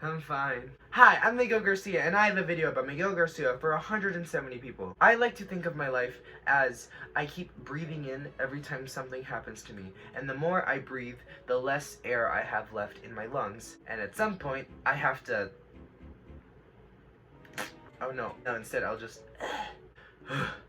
I'm fine. Hi, I'm Miguel Garcia, and I have a video about Miguel Garcia for 170 people. I like to think of my life as I keep breathing in every time something happens to me, and the more I breathe, the less air I have left in my lungs, and at some point, I have to... Oh no, instead I'll just...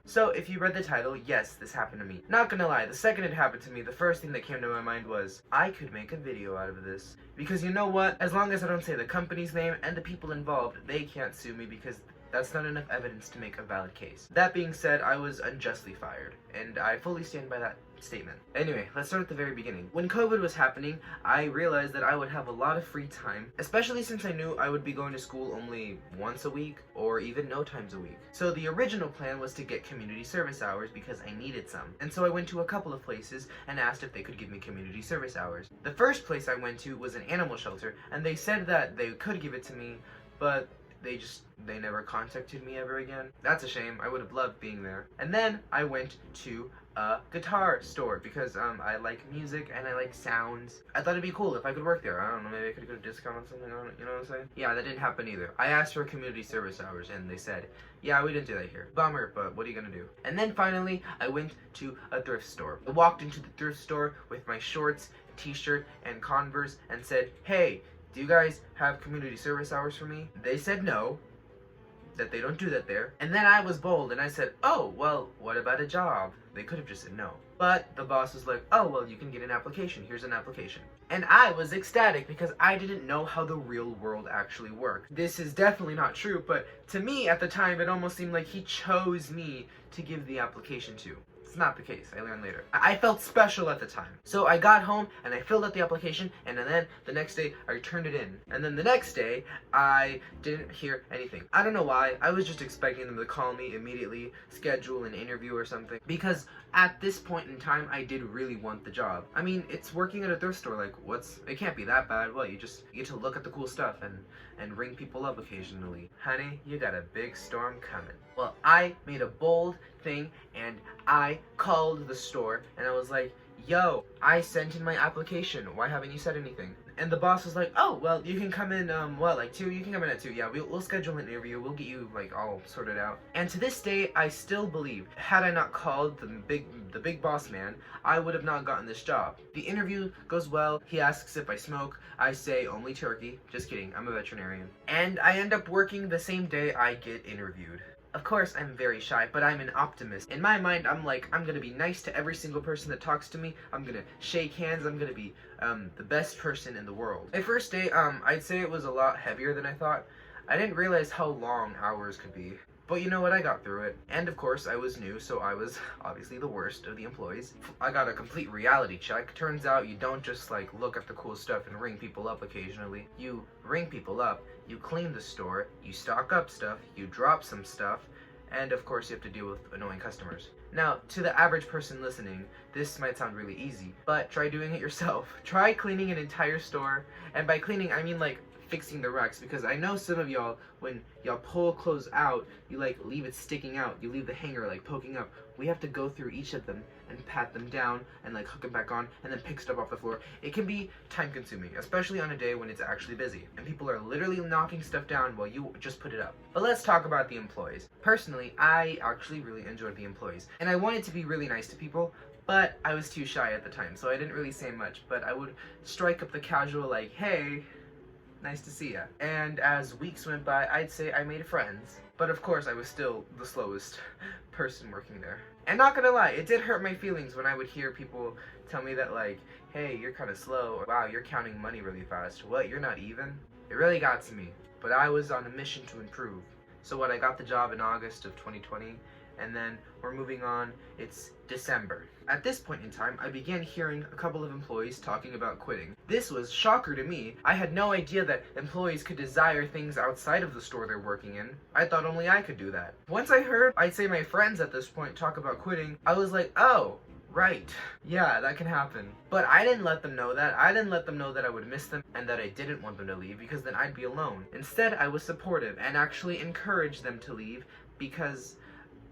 So, if you read the title, yes, this happened to me. Not gonna lie, the second it happened to me, the first thing that came to my mind was, I could make a video out of this. Because you know what? As long as I don't say the company's name and the people involved, they can't sue me because that's not enough evidence to make a valid case. That being said, I was unjustly fired, and I fully stand by that statement. Anyway, let's start at the very beginning. When COVID was happening, I realized that I would have a lot of free time, especially since I knew I would be going to school only once a week, or even no times a week. So the original plan was to get community service hours because I needed some. And so I went to a couple of places and asked if they could give me community service hours. The first place I went to was an animal shelter, and they said that they could give it to me, but they never contacted me ever again. That's a shame. I would have loved being there. And then I went to a guitar store because I like music and I like sounds. I thought it'd be cool if I could work there. I don't know, maybe I could get a discount on something, you know what I'm saying? Yeah, that didn't happen either. I asked for community service hours and they said, yeah, we didn't do that here. Bummer, but what are you gonna do? And then finally, I went to a thrift store. I walked into the thrift store with my shorts, t-shirt, and Converse and said, hey, do you guys have community service hours for me? They said no, that they don't do that there. And then I was bold and I said, oh, well, what about a job? They could have just said no. But the boss was like, oh, well, you can get an application. Here's an application. And I was ecstatic because I didn't know how the real world actually worked. This is definitely not true, but to me at the time, it almost seemed like he chose me to give the application to. It's not the case, I learned later. I felt special at the time. So I got home and I filled out the application and then the next day I turned it in. And then the next day I didn't hear anything. I don't know why, I was just expecting them to call me immediately, schedule an interview or something. Because at this point in time I did really want the job. I mean, it's working at a thrift store, like it can't be that bad. Well, you get to look at the cool stuff and ring people up occasionally. Honey, you got a big storm coming. Well, I made a bold thing and I called the store and I was like, yo, I sent in my application. Why haven't you said anything? And the boss was like, oh, well, you can come in, like 2? You can come in at 2. Yeah, we'll schedule an interview. We'll get you, like, all sorted out. And to this day, I still believe, had I not called the big boss man, I would have not gotten this job. The interview goes well. He asks if I smoke. I say only turkey. Just kidding. I'm a veterinarian. And I end up working the same day I get interviewed. Of course, I'm very shy, but I'm an optimist. In my mind, I'm like, I'm gonna be nice to every single person that talks to me. I'm gonna shake hands. I'm gonna be the best person in the world. My first day, I'd say it was a lot heavier than I thought. I didn't realize how long hours could be. But you know what, I got through it. And of course, I was new, so I was obviously the worst of the employees. I got a complete reality check. Turns out you don't just like look at the cool stuff and ring people up occasionally. You ring people up, you clean the store, you stock up stuff, you drop some stuff, and of course you have to deal with annoying customers. Now, to the average person listening, this might sound really easy, but try doing it yourself. Try cleaning an entire store, and by cleaning, I mean like fixing the racks, because I know some of y'all, when y'all pull clothes out, you like leave it sticking out, you leave the hanger like poking up. We have to go through each of them and pat them down and like hook them back on and then pick stuff off the floor. It can be time consuming, especially on a day when it's actually busy and people are literally knocking stuff down while you just put it up. But let's talk about the employees. Personally, I actually really enjoyed the employees and I wanted to be really nice to people, but I was too shy at the time, so I didn't really say much, but I would strike up the casual like, hey, nice to see ya. And as weeks went by, I'd say I made friends. But of course, I was still the slowest person working there. And not gonna lie, it did hurt my feelings when I would hear people tell me that like, hey, you're kinda slow, or wow, you're counting money really fast. What, you're not even? It really got to me. But I was on a mission to improve. So what, I got the job in August of 2020, and then we're moving on, it's December. At this point in time, I began hearing a couple of employees talking about quitting. This was shocker to me. I had no idea that employees could desire things outside of the store they're working in. I thought only I could do that. Once I heard, I'd say my friends at this point talk about quitting, I was like, oh, right. Yeah, that can happen. But I didn't let them know that. I didn't let them know that I would miss them and that I didn't want them to leave because then I'd be alone. Instead, I was supportive and actually encouraged them to leave because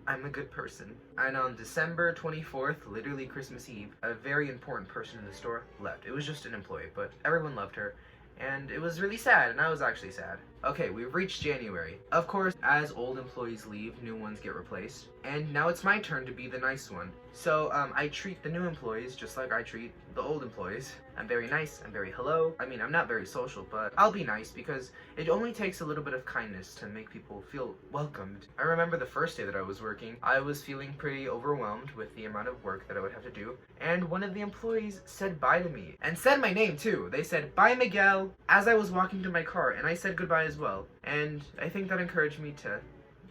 I'm a good person. And on December 24th, literally Christmas Eve, a very important person in the store left. It was just an employee, but everyone loved her. and it was really sad, and I was actually sad. Okay, we've reached January. Of course, as old employees leave, new ones get replaced, and now it's my turn to be the nice one. So I treat the new employees just like I treat the old employees. I'm very nice, I'm very hello. I mean, I'm not very social, but I'll be nice because it only takes a little bit of kindness to make people feel welcomed. I remember the first day that I was working, I was feeling pretty overwhelmed with the amount of work that I would have to do, and one of the employees said bye to me, and said my name too. They said, "Bye, Miguel," as I was walking to my car, and I said goodbye as well. And I think that encouraged me to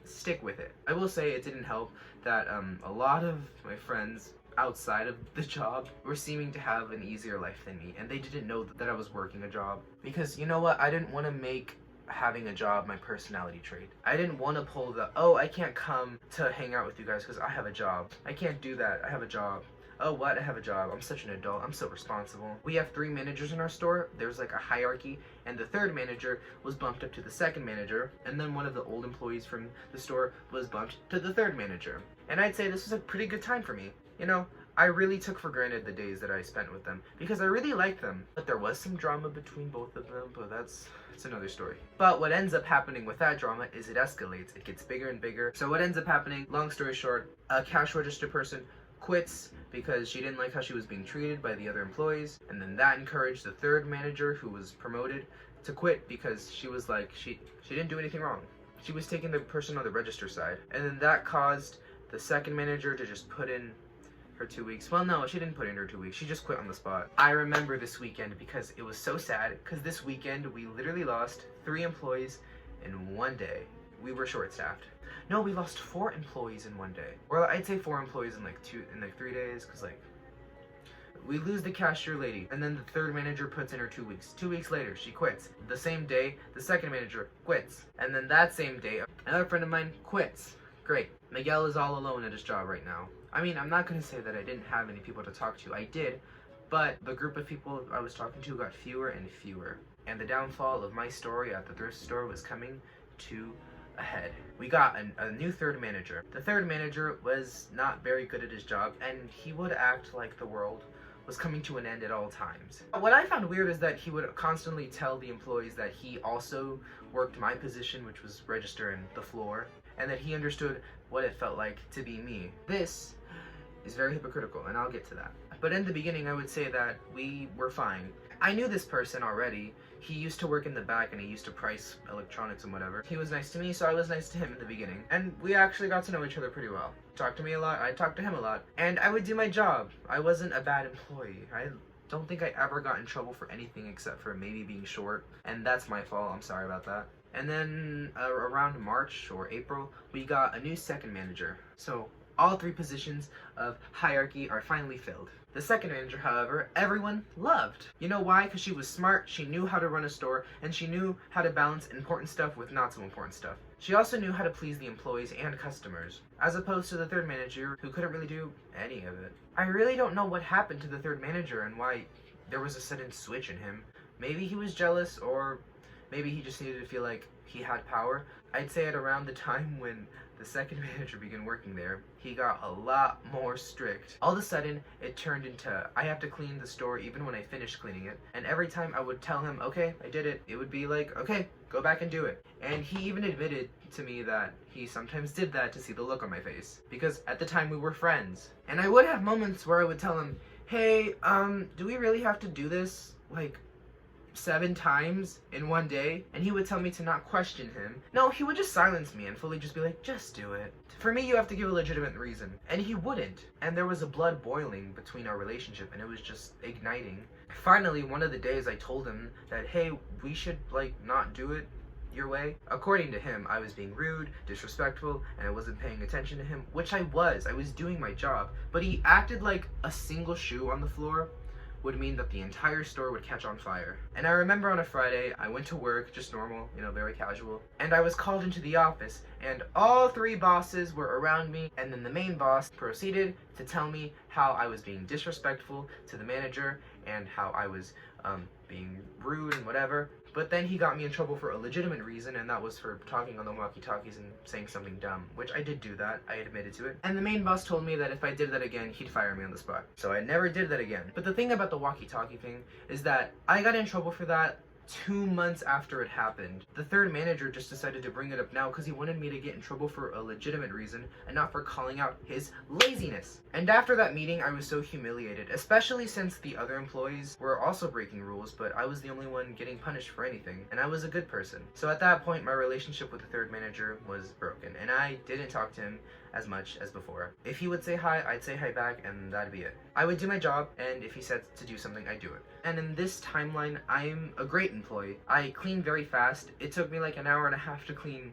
stick with it. I will say it didn't help that a lot of my friends outside of the job were seeming to have an easier life than me, and they didn't know that I was working a job. Because you know what, I didn't want to make having a job my personality trait. I didn't want to pull the, oh, I can't come to hang out with you guys because I have a job. I can't do that, I have a job. Oh, what? I have a job. I'm such an adult. I'm so responsible. We have 3 managers in our store. There's like a hierarchy, and the 3rd manager was bumped up to the 2nd manager, and then one of the old employees from the store was bumped to the 3rd manager. And I'd say this was a pretty good time for me. You know, I really took for granted the days that I spent with them because I really liked them. But there was some drama between both of them, but that's another story. But what ends up happening with that drama is it escalates. It gets bigger and bigger. So what ends up happening, long story short, a cash register person quits because she didn't like how she was being treated by the other employees, and then that encouraged the 3rd manager, who was promoted, to quit because she was like, she didn't do anything wrong. She was taking the person on the register side, and then that caused the 2nd manager to just put in her 2 weeks. Well, no, she didn't put in her 2 weeks. She just quit on the spot. I remember this weekend because it was so sad, because this weekend we literally lost 3 employees in one day. We were short-staffed. No, we lost 4 employees in one day. Well, I'd say 4 employees in like 3 days, because like, we lose the cashier lady, and then the 3rd manager puts in her 2 weeks. 2 weeks later, she quits. The same day, the 2nd manager quits. And then that same day, another friend of mine quits. Great. Miguel is all alone at his job right now. I mean, I'm not going to say that I didn't have any people to talk to. I did, but the group of people I was talking to got fewer and fewer. And the downfall of my story at the thrift store was coming to ahead. We got a new 3rd manager. The 3rd manager was not very good at his job, and he would act like the world was coming to an end at all times. What I found weird is that he would constantly tell the employees that he also worked my position, which was register and the floor, and that he understood what it felt like to be me. This is very hypocritical, and I'll get to that. But in the beginning, I would say that we were fine. I knew this person already. He used to work in the back, and he used to price electronics and whatever. He was nice to me, so I was nice to him in the beginning. And we actually got to know each other pretty well. Talked to me a lot, I talked to him a lot. And I would do my job. I wasn't a bad employee. I don't think I ever got in trouble for anything except for maybe being short. And that's my fault, I'm sorry about that. And then around March or April, we got a new 2nd manager. So all 3 positions of hierarchy are finally filled. The 2nd manager, however, everyone loved. You know why? Because she was smart, she knew how to run a store, and she knew how to balance important stuff with not so important stuff. She also knew how to please the employees and customers, as opposed to the 3rd manager, who couldn't really do any of it. I really don't know what happened to the 3rd manager and why there was a sudden switch in him. Maybe he was jealous, or maybe he just needed to feel like he had power. I'd say at around the time when the 2nd manager began working there, he got a lot more strict. All of a sudden, it turned into, I have to clean the store even when I finished cleaning it. And every time I would tell him, okay, I did it, it would be like, okay, go back and do it. And he even admitted to me that he sometimes did that to see the look on my face. Because at the time we were friends. And I would have moments where I would tell him, hey, do we really have to do this? Like, 7 times in one day? And he would tell me to not question him. No, he would just silence me and fully just be like, just do it. For me, you have to give a legitimate reason. And he wouldn't. And there was a blood boiling between our relationship, and it was just igniting. Finally, one of the days I told him that, hey, we should, like, not do it your way. According to him, I was being rude, disrespectful, and I wasn't paying attention to him, which I was. I was doing my job. But he acted like a single shoe on the floor would mean that the entire store would catch on fire. And I remember on a Friday, I went to work, just normal, you know, very casual, and I was called into the office, and all 3 bosses were around me, and then the main boss proceeded to tell me how I was being disrespectful to the manager, and how I was being rude and whatever. But then he got me in trouble for a legitimate reason, and that was for talking on the walkie-talkies and saying something dumb, which I did do that. I admitted to it. And the main boss told me that if I did that again, he'd fire me on the spot. So I never did that again. But the thing about the walkie-talkie thing is that I got in trouble for that 2 months after it happened. The third manager just decided to bring it up now because he wanted me to get in trouble for a legitimate reason and not for calling out his laziness. And after that meeting, I was so humiliated, especially since the other employees were also breaking rules, but I was the only one getting punished for anything, and I was a good person. So at that point, my relationship with the third manager was broken, and I didn't talk to him as much as before. If he would say hi, I'd say hi back, and that'd be it. I would do my job, and if he said to do something, I'd do it. And in this timeline, I'm a great employee. I clean very fast. It took me like an hour and a half to clean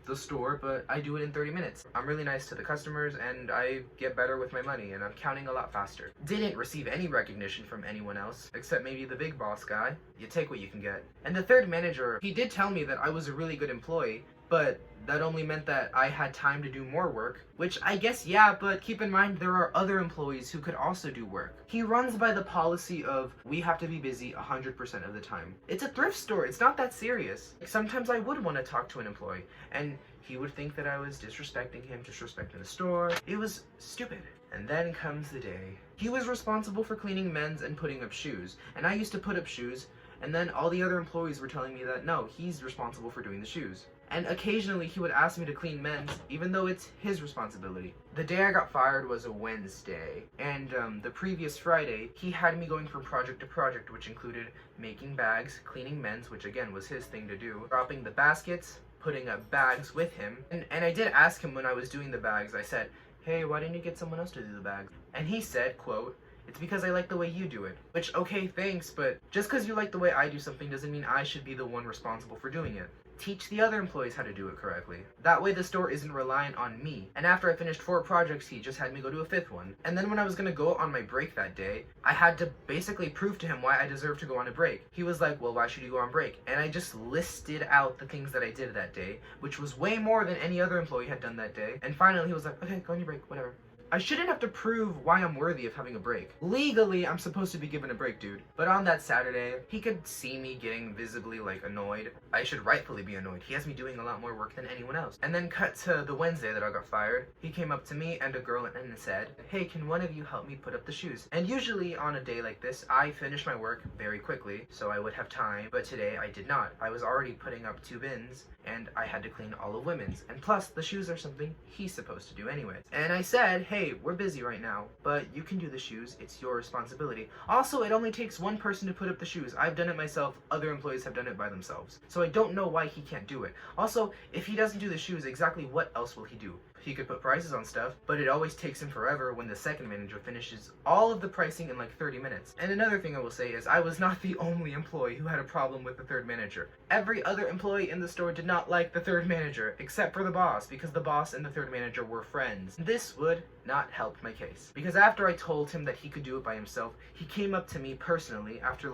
the store, but I do it in 30 minutes. I'm really nice to the customers, and I get better with my money, and I'm counting a lot faster. Didn't receive any recognition from anyone else, except maybe the big boss guy. You take what you can get. And the third manager, he did tell me that I was a really good employee, but that only meant that I had time to do more work, which I guess yeah, but keep in mind there are other employees who could also do work. He runs by the policy of we have to be busy 100% of the time. It's a thrift store, it's not that serious. Sometimes I would want to talk to an employee, and he would think that I was disrespecting him, disrespecting the store. It was stupid. And then comes the day. He was responsible for cleaning men's and putting up shoes, and I used to put up shoes, and then all the other employees were telling me that no, he's responsible for doing the shoes. And occasionally he would ask me to clean men's, even though it's his responsibility. The day I got fired was a Wednesday, and the previous Friday, he had me going from project to project, which included making bags, cleaning men's, which again was his thing to do, dropping the baskets, putting up bags with him. And I did ask him when I was doing the bags, I said, hey, why didn't you get someone else to do the bags? And he said, quote, it's because I like the way you do it. Which, okay, thanks, but just because you like the way I do something doesn't mean I should be the one responsible for doing it. Teach the other employees how to do it correctly. That way the store isn't reliant on me. And after I finished 4 projects, he just had me go to a 5th one. And then when I was gonna go on my break that day, I had to basically prove to him why I deserved to go on a break. He was like, well, why should you go on break? And I just listed out the things that I did that day, which was way more than any other employee had done that day. And finally he was like, okay, go on your break, whatever. I shouldn't have to prove why I'm worthy of having a break. Legally, I'm supposed to be given a break, dude. But on that Saturday, he could see me getting visibly, annoyed. I should rightfully be annoyed. He has me doing a lot more work than anyone else. And then cut to the Wednesday that I got fired. He came up to me and a girl and said, hey, can one of you help me put up the shoes? And usually on a day like this, I finish my work very quickly, so I would have time. But today, I did not. I was already putting up 2 bins, and I had to clean all of women's. And plus, the shoes are something he's supposed to do anyway. And I said, hey, we're busy right now, but you can do the shoes. It's your responsibility. Also, it only takes one person to put up the shoes. I've done it myself. Other employees have done it by themselves. So I don't know why he can't do it. Also, if he doesn't do the shoes, exactly what else will he do? He could put prices on stuff, but it always takes him forever when the second manager finishes all of the pricing in 30 minutes. And another thing I will say is I was not the only employee who had a problem with the third manager. Every other employee in the store did not like the third manager, except for the boss, because the boss and the third manager were friends. This would not help my case, because after I told him that he could do it by himself, he came up to me personally after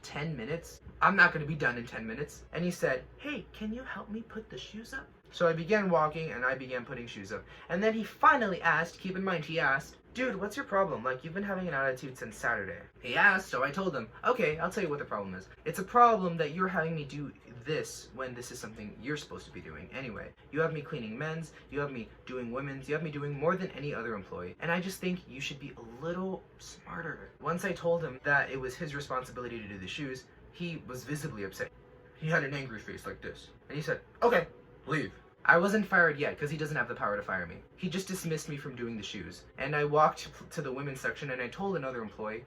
10 minutes. I'm not going to be done in 10 minutes. And he said, hey, can you help me put the shoes up? So I began walking and I began putting shoes up. And then he finally asked, keep in mind he asked, dude, what's your problem? You've been having an attitude since Saturday. He asked, so I told him, okay, I'll tell you what the problem is. It's a problem that you're having me do this when this is something you're supposed to be doing anyway. You have me cleaning men's, you have me doing women's, you have me doing more than any other employee. And I just think you should be a little smarter. Once I told him that it was his responsibility to do the shoes, he was visibly upset. He had an angry face like this. And he said, okay, leave. I wasn't fired yet because he doesn't have the power to fire me. He just dismissed me from doing the shoes. And I walked to the women's section and I told another employee,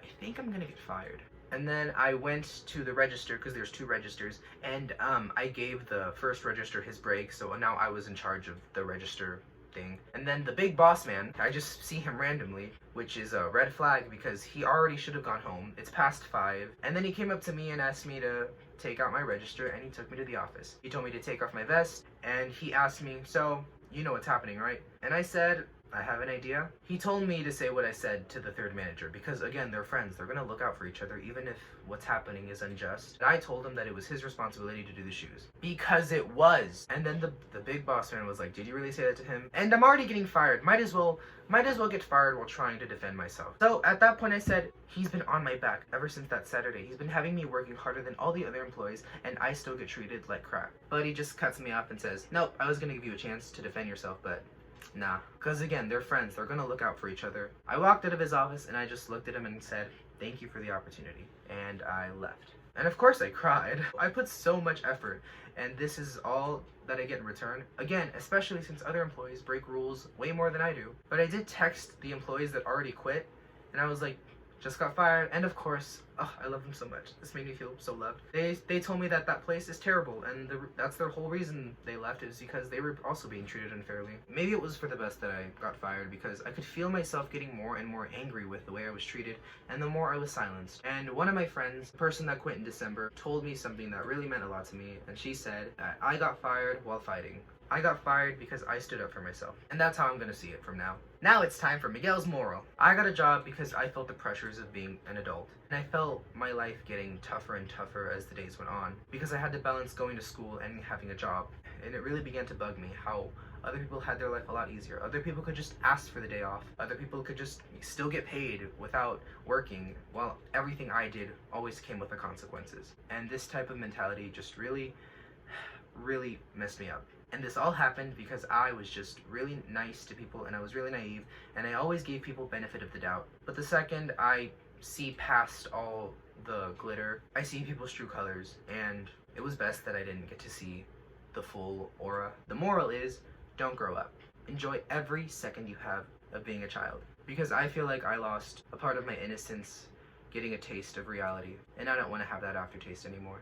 I think I'm gonna get fired. And then I went to the register, because there's 2 registers, and I gave the first register his break, so now I was in charge of the register thing. And then the big boss man, I just see him randomly, which is a red flag because he already should have gone home. It's past 5. And then he came up to me and asked me to take out my register, and he took me to the office. He told me to take off my vest, and he asked me, so, you know what's happening, right? And I said, I have an idea. He told me to say what I said to the third manager because, again, they're friends. They're gonna look out for each other even if what's happening is unjust. And I told him that it was his responsibility to do the shoes. Because it was. And then the big boss man was like, did you really say that to him? And I'm already getting fired. Might as well get fired while trying to defend myself. So at that point I said, he's been on my back ever since that Saturday. He's been having me working harder than all the other employees, and I still get treated like crap. But he just cuts me off and says, nope, I was gonna give you a chance to defend yourself, but nah. Because again, they're friends. They're gonna look out for each other. I walked out of his office and I just looked at him and said, thank you for the opportunity. And I left. And of course I cried. I put so much effort, and this is all that I get in return. Again, especially since other employees break rules way more than I do. But I did text the employees that already quit, and I was like, just got fired. And of course, I love them so much. This made me feel so loved. They told me that that place is terrible, and that's their whole reason they left, is because they were also being treated unfairly. Maybe it was for the best that I got fired, because I could feel myself getting more and more angry with the way I was treated, and the more I was silenced. And one of my friends, the person that quit in December, told me something that really meant a lot to me, and she said that I got fired while fighting. I got fired because I stood up for myself. And that's how I'm gonna see it from now. Now it's time for Miguel's moral. I got a job because I felt the pressures of being an adult. And I felt my life getting tougher and tougher as the days went on, because I had to balance going to school and having a job. And it really began to bug me how other people had their life a lot easier. Other people could just ask for the day off. Other people could just still get paid without working, while everything I did always came with the consequences. And this type of mentality just really messed me up. And this all happened because I was just really nice to people, and I was really naive, and I always gave people benefit of the doubt. But the second I see past all the glitter, I see people's true colors, and it was best that I didn't get to see the full aura. The moral is, don't grow up. Enjoy every second you have of being a child. Because I feel like I lost a part of my innocence getting a taste of reality, and I don't want to have that aftertaste anymore.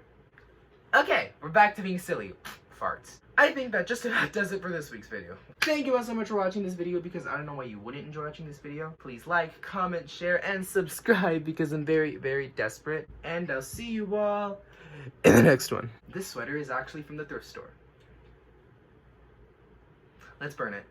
Okay, we're back to being silly. Farts. I think that just about does it for this week's video. Thank you all so much for watching this video, because I don't know why you wouldn't enjoy watching this video. Please like, comment, share, and subscribe, because I'm very desperate. And I'll see you all in the next one. This sweater is actually from the thrift store. Let's burn it.